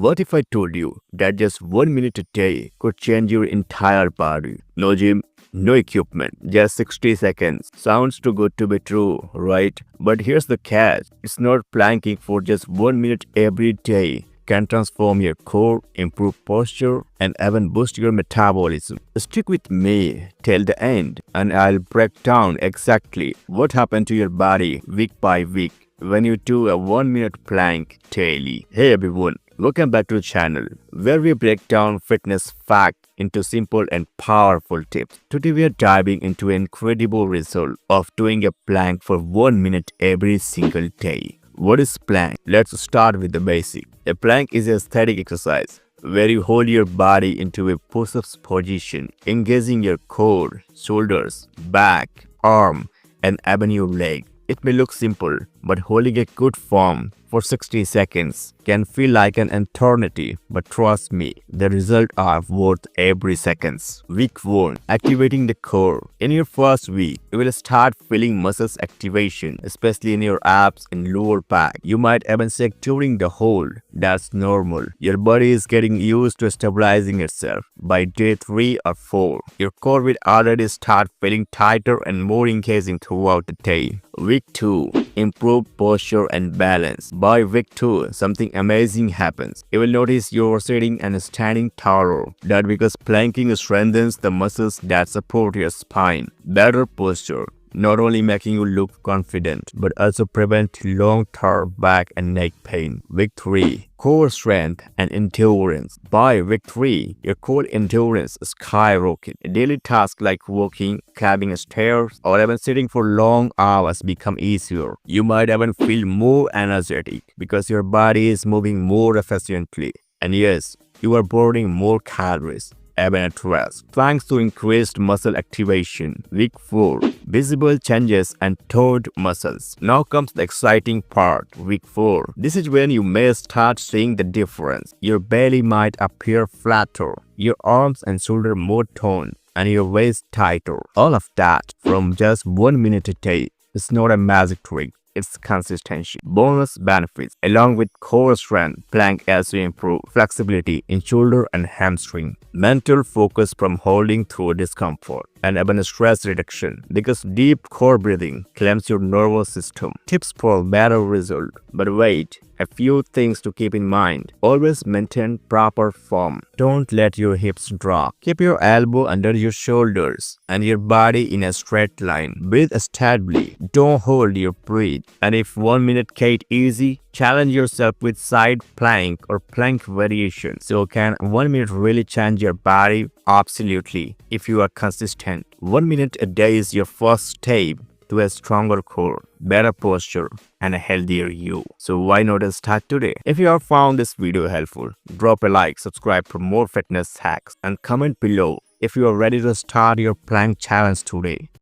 What if I told you that just 1 minute a day could change your entire body? No gym, no equipment, just 60 seconds. Sounds too good to be true, right? But here's the catch. It's not planking for just 1 minute every day can transform your core, improve posture, and even boost your metabolism. Stick with me till the end, and I'll break down exactly what happened to your body week by week when you do a 1 minute plank daily. Hey everyone, welcome back to the channel where we break down fitness facts into simple and powerful tips. Today we are diving into an incredible result of doing a plank for 1 minute every single day. What is plank? Let's start with the basic. A plank is a static exercise where you hold your body into a push-up position, engaging your core, shoulders, back, arm, and even your leg. It may look simple, but holding a good form for 60 seconds can feel like an eternity, but trust me, the results are worth every second. Week 1. Activating the core. In your first week, you will start feeling muscles activation, especially in your abs and lower back. You might even shake during the hold. That's normal. Your body is getting used to stabilizing itself. By day 3 or 4, your core will already start feeling tighter and more engaging throughout the day. Week 2. Improve posture and balance. By week 2, something amazing happens. You will notice you're sitting and standing taller. That's because planking strengthens the muscles that support your spine. Better posture not only making you look confident, but also prevent long-term back and neck pain. Week 3. Core strength and endurance. By week 3, your core endurance skyrockets. Daily tasks like walking, climbing stairs, or even sitting for long hours become easier. You might even feel more energetic because your body is moving more efficiently. And yes, you are burning more calories even at rest. Thanks to increased muscle activation. Week 4. Visible changes and toned muscles. Now comes the exciting part. Week 4. This is when you may start seeing the difference. Your belly might appear flatter, your arms and shoulders more toned, and your waist tighter. All of that from just 1 minute a day. It's not a magic trick. It's consistency. Bonus benefits. Along with core strength, plank also improve flexibility in shoulder and hamstring. Mental focus from holding through discomfort. And even stress reduction because deep core breathing calms your nervous system. Tips for better result. But wait, a few things to keep in mind. Always maintain proper form. Don't let your hips drop. Keep your elbow under your shoulders and your body in a straight line. Breathe stably. Don't hold your breath. And if 1 minute can't easy, challenge yourself with side plank or plank variation. So can 1 minute really change your body? Absolutely. If you are consistent, 1 minute a day is your first step to a stronger core, better posture, and a healthier you. So why not start today? If you have found this video helpful, drop a like, subscribe for more fitness hacks, and comment below if you are ready to start your plank challenge today.